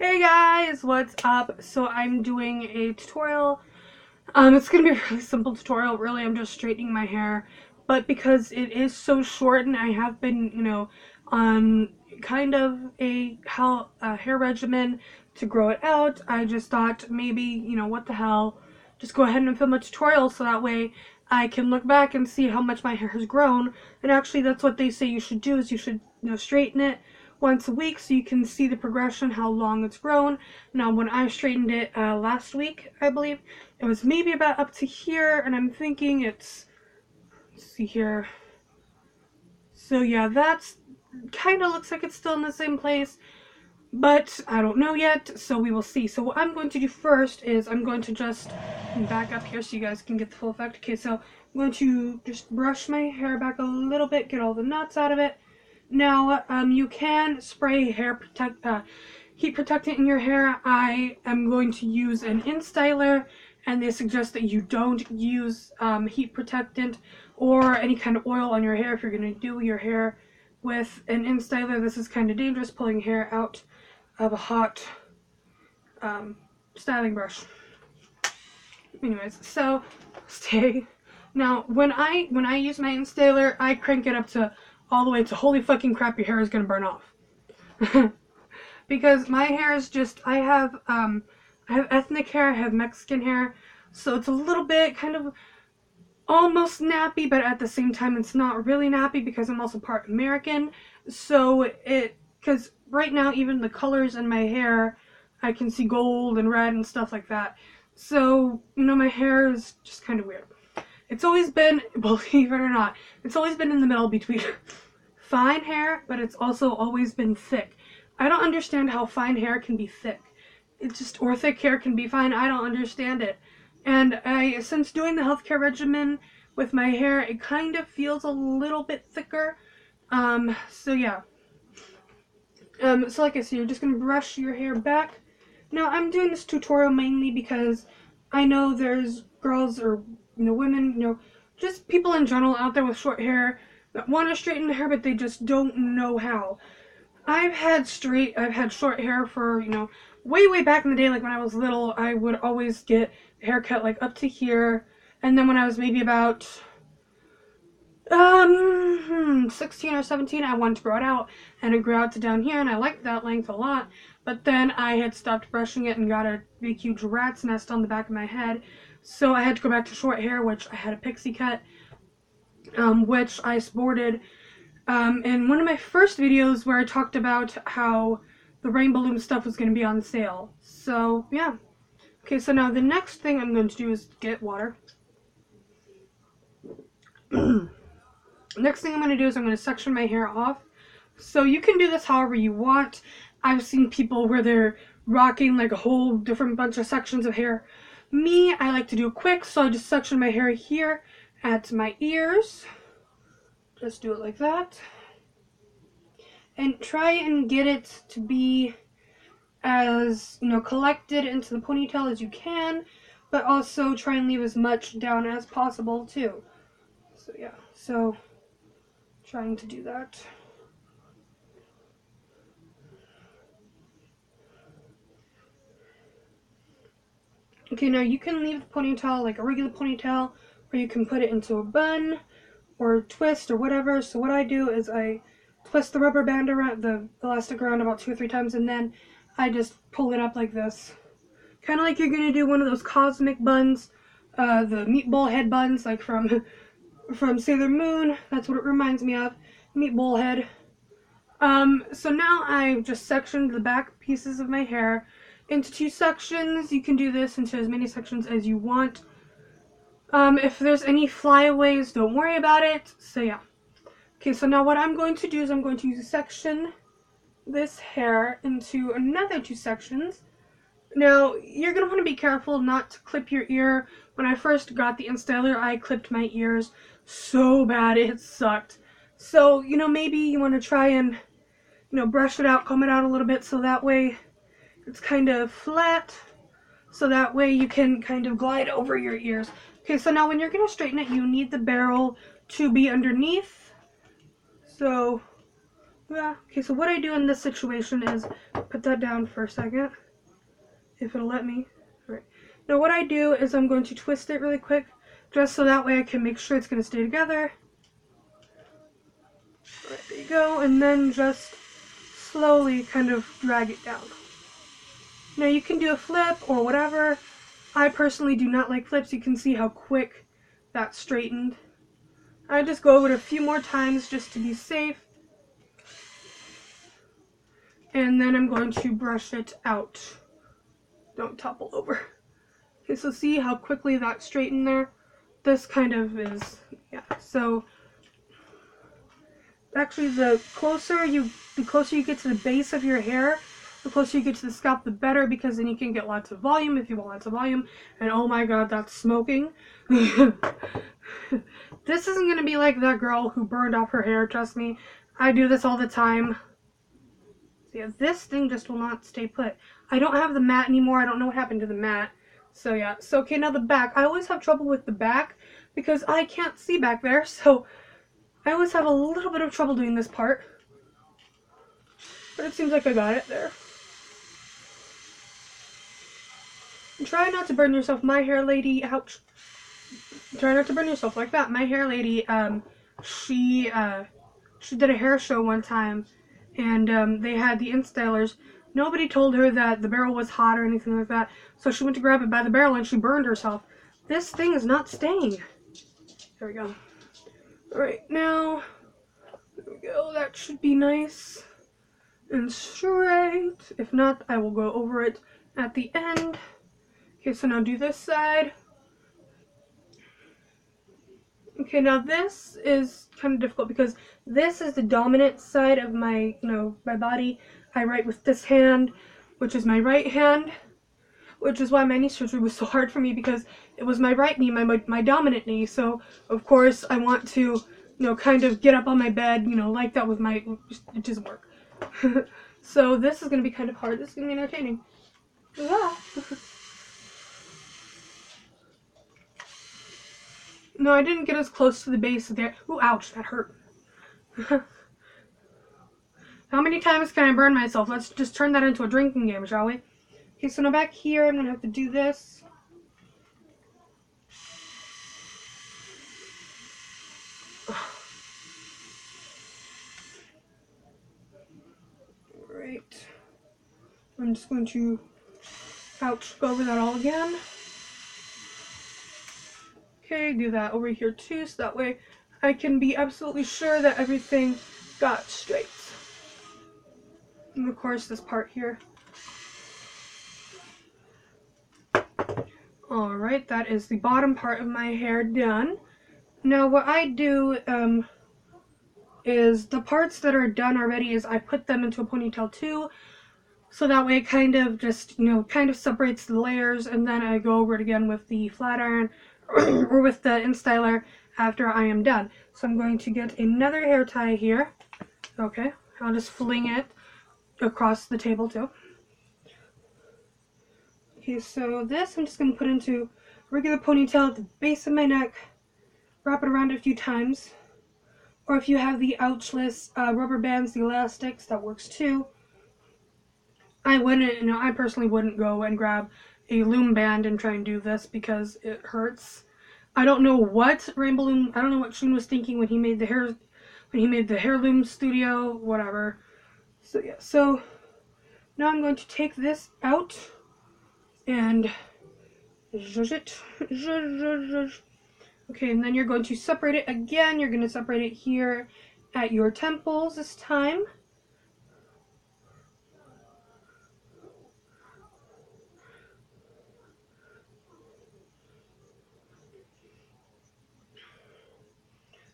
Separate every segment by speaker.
Speaker 1: Hey guys, what's up? So I'm doing a tutorial. It's gonna be a really simple tutorial. Really, I'm just straightening my hair, but because it is so short and I have been, on kind of a hair regimen to grow it out, I just thought maybe, what the hell, just go ahead and film a tutorial so that way I can look back and see how much my hair has grown. And actually, that's what they say you should do, is you should, straighten it once a week so you can see the progression, how long it's grown. Now, when I straightened it last week, I believe, it was maybe about up to here, and I'm thinking let's see here. So yeah, that's kind of looks like it's still in the same place, but I don't know yet, so we will see. So what I'm going to do first is I'm going to just back up here so you guys can get the full effect. Okay, so I'm going to just brush my hair back a little bit, get all the knots out of it. Now, you can spray heat protectant in your hair. I am going to use an InStyler, and they suggest that you don't use heat protectant or any kind of oil on your hair if you're going to do your hair with an InStyler. This is kind of dangerous, pulling hair out of a hot styling brush. Anyways, so stay. Now, when I use my InStyler, I crank it up to all the way to holy fucking crap, your hair is gonna burn off. Because my hair is just, I have ethnic hair, I have Mexican hair, so it's a little bit kind of almost nappy, but at the same time it's not really nappy because I'm also part American. So because right now even the colors in my hair, I can see gold and red and stuff like that. So, my hair is just kind of weird. It's always been, believe it or not, it's always been in the middle between fine hair, but it's also always been thick. I don't understand how fine hair can be thick. Or thick hair can be fine. I don't understand it. And since doing the healthcare regimen with my hair, it kind of feels a little bit thicker. So yeah. So like I said, you're just going to brush your hair back. Now, I'm doing this tutorial mainly because I know there's girls or women, just people in general out there with short hair that want to straighten their hair, but they just don't know how. I've had short hair for, way back in the day. Like when I was little, I would always get a haircut like up to here, and then when I was maybe about 16 or 17, I wanted to grow it out, and it grew out to down here, and I liked that length a lot. But then I had stopped brushing it and got a big huge rat's nest on the back of my head, so I had to go back to short hair, which I had a pixie cut, which I sported in one of my first videos where I talked about how the rainbow loom stuff was going to be on sale. So yeah. Okay, so now the next thing I'm going to do is get water. Next thing I'm going to do is I'm going to section my hair off. So you can do this however you want. I've seen people where they're rocking like a whole different bunch of sections of hair. Me, I like to do it quick, so I just section my hair here at my ears. Just do it like that. And try and get it to be as, collected into the ponytail as you can, but also try and leave as much down as possible too. So yeah, so trying to do that. Okay, now you can leave the ponytail like a regular ponytail, or you can put it into a bun or twist or whatever. So what I do is I twist the rubber band around, the elastic around about 2 or 3 times, and then I just pull it up like this. Kind of like you're going to do one of those cosmic buns, the meatball head buns, like from Sailor Moon. That's what it reminds me of, meatball head. So now I've just sectioned the back pieces of my hair into 2 sections. You can do this into as many sections as you want. If there's any flyaways, don't worry about it. So yeah. Okay, so now what I'm going to do is I'm going to section this hair into another 2 sections. Now, you're going to want to be careful not to clip your ear. When I first got the InStyler, I clipped my ears so bad, it sucked. So, maybe you want to try and, brush it out, comb it out a little bit, so that way it's kind of flat, so that way you can kind of glide over your ears. Okay, so now when you're going to straighten it, you need the barrel to be underneath. So, yeah. Okay, so what I do in this situation is put that down for a second, if it'll let me. All right. Now what I do is I'm going to twist it really quick, just so that way I can make sure it's going to stay together. All right, there you go, and then just slowly kind of drag it down. Now you can do a flip or whatever. I personally do not like flips. You can see how quick that straightened. I just go over it a few more times just to be safe. And then I'm going to brush it out. Don't topple over. Okay, so see how quickly that straightened there? This kind of is, yeah, so actually the closer you get to the base of your hair, the closer you get to the scalp, the better, because then you can get lots of volume if you want lots of volume. And oh my god, that's smoking. This isn't going to be like that girl who burned off her hair, trust me. I do this all the time. So yeah, this thing just will not stay put. I don't have the mat anymore. I don't know what happened to the mat. So yeah, so okay, now the back. I always have trouble with the back because I can't see back there, so I always have a little bit of trouble doing this part. But it seems like I got it there. And try not to burn yourself. My hair lady, ouch. Try not to burn yourself like that. My hair lady, she did a hair show one time, and they had the installers. Nobody told her that the barrel was hot or anything like that, so she went to grab it by the barrel and she burned herself. This thing is not staying. There we go. Alright, now, there we go. That should be nice and straight. If not, I will go over it at the end. Okay, so now do this side. Okay, now this is kind of difficult because this is the dominant side of my, my body. I write with this hand, which is my right hand, which is why my knee surgery was so hard for me, because it was my right knee, my dominant knee. So, of course, I want to, kind of get up on my bed, like that with my, it doesn't work. So this is going to be kind of hard. This is going to be entertaining. Yeah. No, I didn't get as close to the base of there. Ooh, ouch, that hurt. How many times can I burn myself? Let's just turn that into a drinking game, shall we? Okay, so now back here, I'm going to have to do this. Alright. I'm just going to, ouch, go over that all again. Okay, do that over here too, so that way I can be absolutely sure that everything got straight. And of course this part here. Alright, that is the bottom part of my hair done. Now what I do is the parts that are done already is I put them into a ponytail too, so that way it kind of just, kind of separates the layers, and then I go over it again with the flat iron or with the InStyler after I am done. So I'm going to get another hair tie here. Okay, I'll just fling it across the table too. Okay, so this I'm just going to put into a regular ponytail at the base of my neck, wrap it around a few times, or if you have the ouchless rubber bands, the elastics, that works too. I wouldn't, I personally wouldn't go and grab a loom band and try and do this because it hurts. I don't know what Rainbow Loom, I don't know what Shun was thinking when he made the hair loom studio, whatever. So yeah, so now I'm going to take this out and zhuzh it, zhuzh. Okay, and then you're going to separate it again. You're going to separate it here at your temples this time.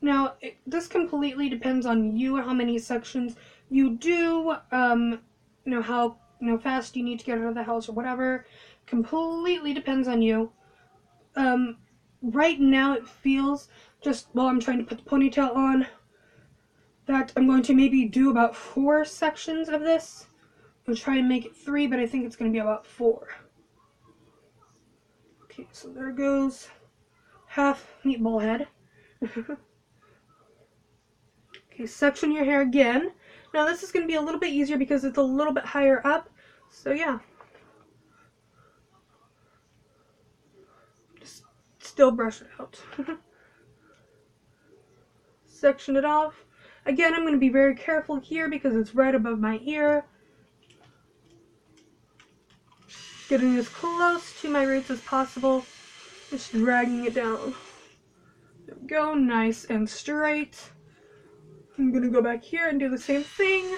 Speaker 1: Now, this completely depends on you, how many sections you do, how fast you need to get out of the house or whatever. Completely depends on you. Right now it feels, just while I'm trying to put the ponytail on, that I'm going to maybe do about 4 sections of this. I'll try and make it 3, but I think it's going to be about 4. Okay, so there goes half meatball head. Okay, section your hair again. Now this is going to be a little bit easier because it's a little bit higher up. So yeah. Just still brush it out. Section it off. Again, I'm going to be very careful here because it's right above my ear. Getting as close to my roots as possible. Just dragging it down. There we go, nice and straight. I'm going to go back here and do the same thing.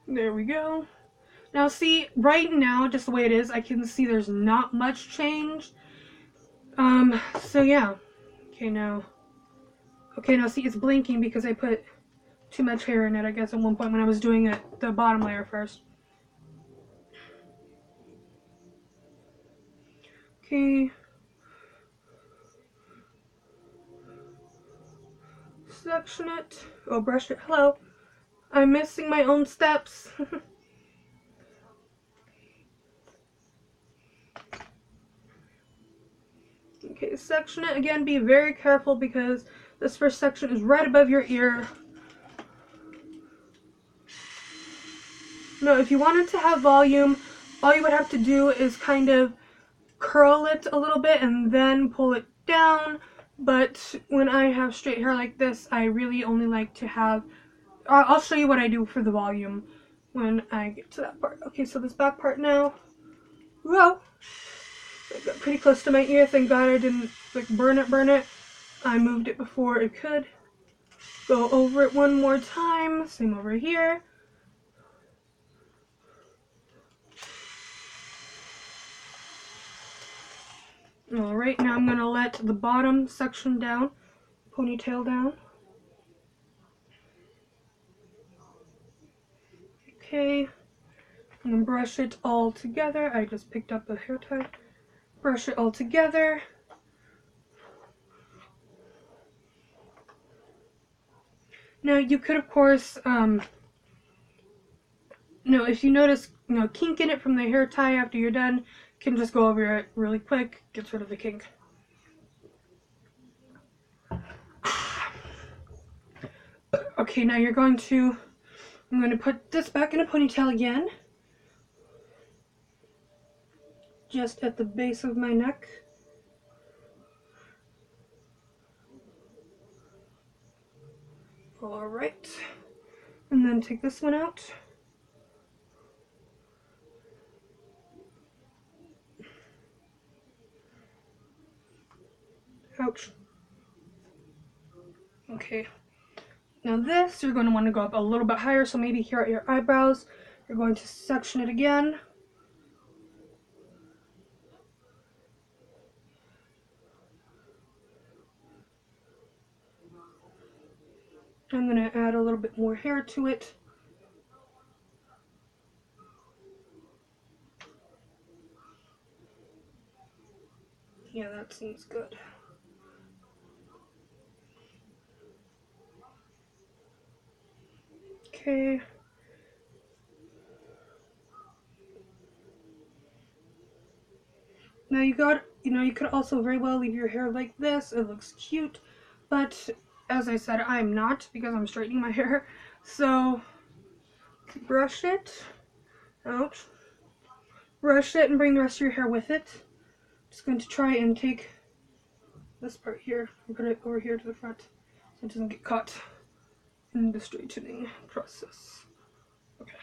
Speaker 1: There we go. Now see, right now, just the way it is, I can see there's not much change. So yeah. Okay, now see, it's blinking because I put too much hair in it, I guess, at one point when I was doing it, the bottom layer first. Okay. Section it. Oh, brush it. Hello. I'm missing my own steps. Okay, section it. Again, be very careful because this first section is right above your ear. No, if you wanted to have volume, all you would have to do is kind of curl it a little bit and then pull it down. But when I have straight hair like this, I really only like to have... I'll show you what I do for the volume when I get to that part. Okay, so this back part now. Whoa! I got pretty close to my ear. Thank God I didn't like burn it. I moved it before it could. Go over it one more time. Same over here. Alright, now I'm going to let the bottom section down, ponytail down. Okay, I'm going to brush it all together. I just picked up a hair tie. Brush it all together. Now you could, of course, if you notice, kink in it from the hair tie after you're done, you can just go over it really quick, gets rid of the kink. Okay, now I'm going to put this back in a ponytail again. Just at the base of my neck. Alright. And then take this one out. Ouch. Okay. Now this, you're going to want to go up a little bit higher, so maybe here at your eyebrows, you're going to section it again. I'm going to add a little bit more hair to it. Yeah, that seems good. Okay. Now you could also very well leave your hair like this. It looks cute, but as I said, I'm not because I'm straightening my hair. So brush it out. Brush it and bring the rest of your hair with it. Just going to try and take this part here and put it over here to the front so it doesn't get caught in the straightening process. Okay.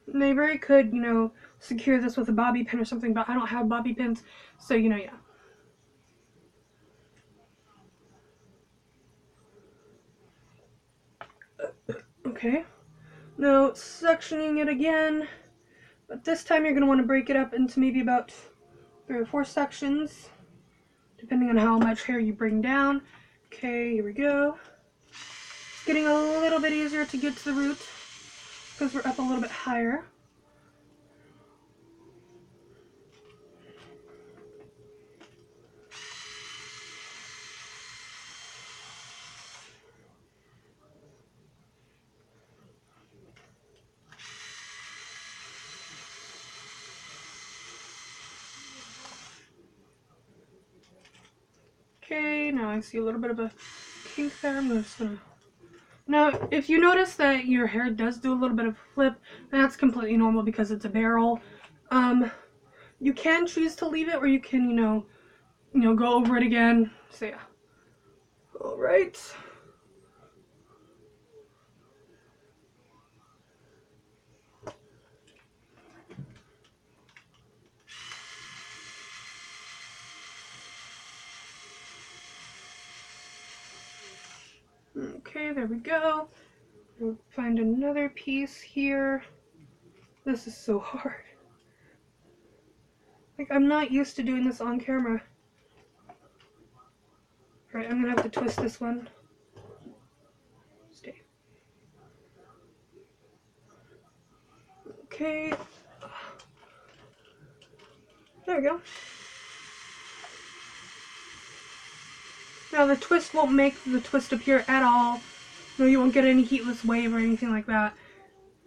Speaker 1: And I very could, secure this with a bobby pin or something, but I don't have bobby pins, so yeah. Okay. Now sectioning it again, but this time you're going to want to break it up into maybe about 3 or 4 sections, depending on how much hair you bring down. Okay, here we go. It's getting a little bit easier to get to the root because we're up a little bit higher. I see a little bit of a kink there. I'm just gonna... Now, if you notice that your hair does do a little bit of flip, that's completely normal because it's a barrel. You can choose to leave it, or you can, you know, go over it again. So yeah. All right. Okay, there we go. We'll find another piece here. This is so hard. Like, I'm not used to doing this on camera. Alright, I'm gonna have to twist this one. Stay. Okay. There we go. Now the twist won't make the twist appear at all. No, you won't get any heatless wave or anything like that.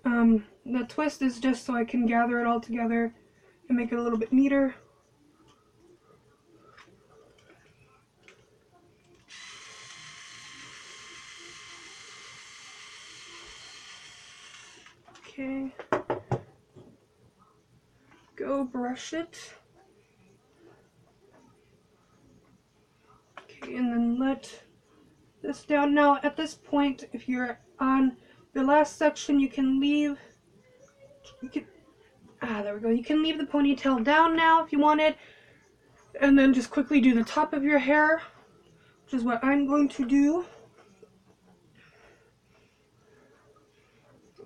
Speaker 1: The twist is just so I can gather it all together and make it a little bit neater. Okay. Go brush it. Okay, and then let this down. Now, at this point, if you're on the last section, you can leave. There we go. You can leave the ponytail down now if you want it, and then just quickly do the top of your hair, which is what I'm going to do.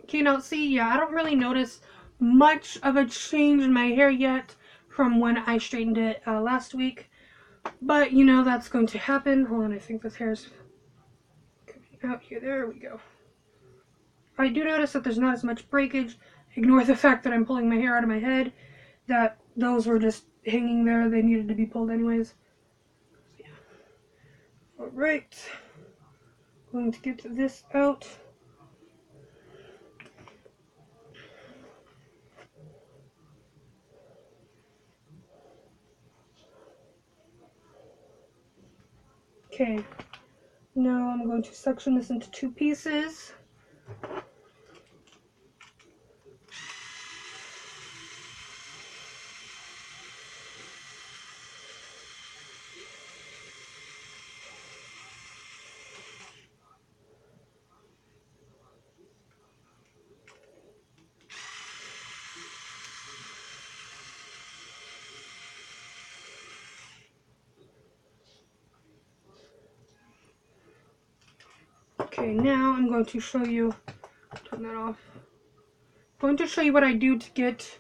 Speaker 1: Okay, now see, yeah, I don't really notice much of a change in my hair yet from when I straightened it last week, but you know that's going to happen. Hold on, I think this hair's coming out here. There we go. I do notice that there's not as much breakage. Ignore the fact that I'm pulling my hair out of my head, that those were just hanging there. They needed to be pulled anyways. Yeah. Alright. Going to get this out. Okay. Now I'm going to section this into 2 pieces. Okay, now I'm going to show you, turn that off. I'm going to show you what I do to get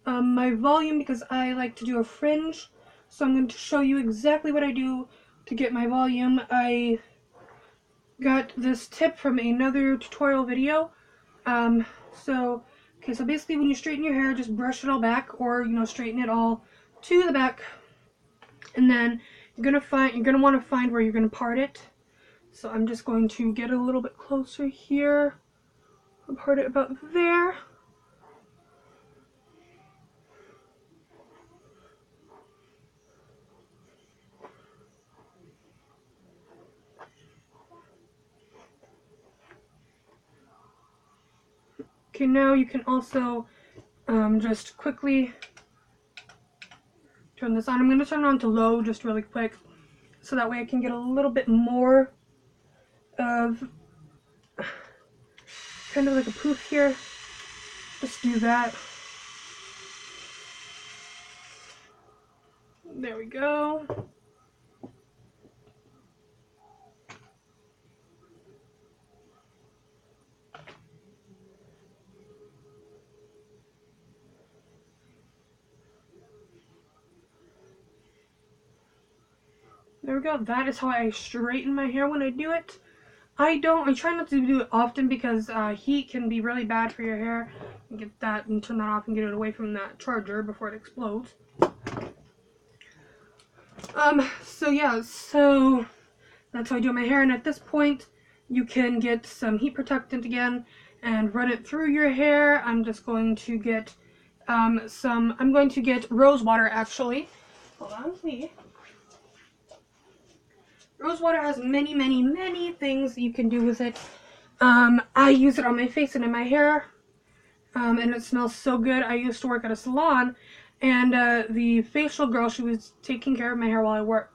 Speaker 1: my volume, because I like to do a fringe. So I'm going to show you exactly what I do to get my volume. I got this tip from another tutorial video. So basically when you straighten your hair, just brush it all back, or, you know, straighten it all to the back. And then you're going to want to find where you're going to part it. So I'm just going to get a little bit closer here. I'll part it about there. Okay, now you can also just quickly turn this on. I'm going to turn it on to low just really quick, so that way I can get a little bit more of kind of like a poof here. Just do that. There we go. There we go. That is how I straighten my hair when I do it. I try not to do it often because heat can be really bad for your hair. Get that and turn that off and get it away from that charger before it explodes. So yeah, so that's how I do my hair, and at this point you can get some heat protectant again and run it through your hair. I'm just going to get I'm going to get rose water actually. Hold on, please. Rose water has many, many, many things you can do with it. I use it on my face and in my hair, and it smells so good. I used to work at a salon, and the facial girl, she was taking care of my hair while I worked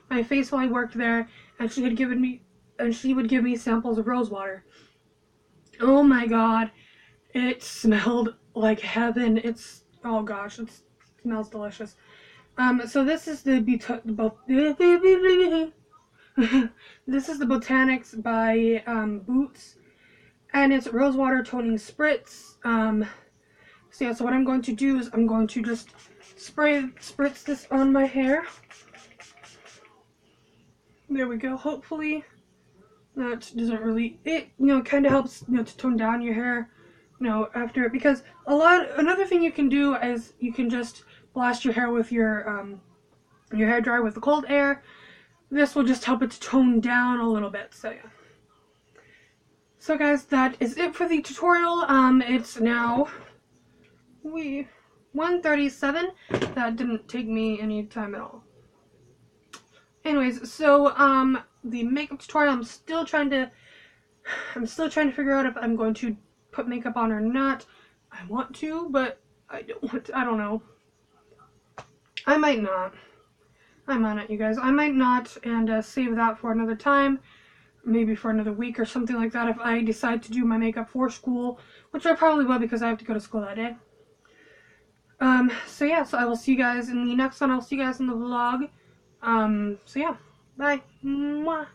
Speaker 1: my face while I worked there, and she would give me samples of rose water. Oh my god, it smelled like heaven. Oh gosh, it smells delicious. So this is the this is the Botanics by Boots, and it's rosewater toning spritz. So yeah, so what I'm going to do is I'm going to just spritz this on my hair. There we go. Hopefully that doesn't really, it kind of helps to tone down your hair after, because another thing you can do is you can just blast your hair with your hair dryer with the cold air. This will just help it to tone down a little bit. So yeah. So guys, that is it for the tutorial. It's now 1:37. That didn't take me any time at all. Anyways, so the makeup tutorial, I'm still trying to figure out if I'm going to put makeup on or not. I want to, but I don't want to. I don't know. I might not. I'm on it, you guys. I might not, and save that for another time. Maybe for another week or something like that if I decide to do my makeup for school, which I probably will because I have to go to school that day. So yeah, so I will see you guys in the next one. I'll see you guys in the vlog. So yeah, bye. Mwah.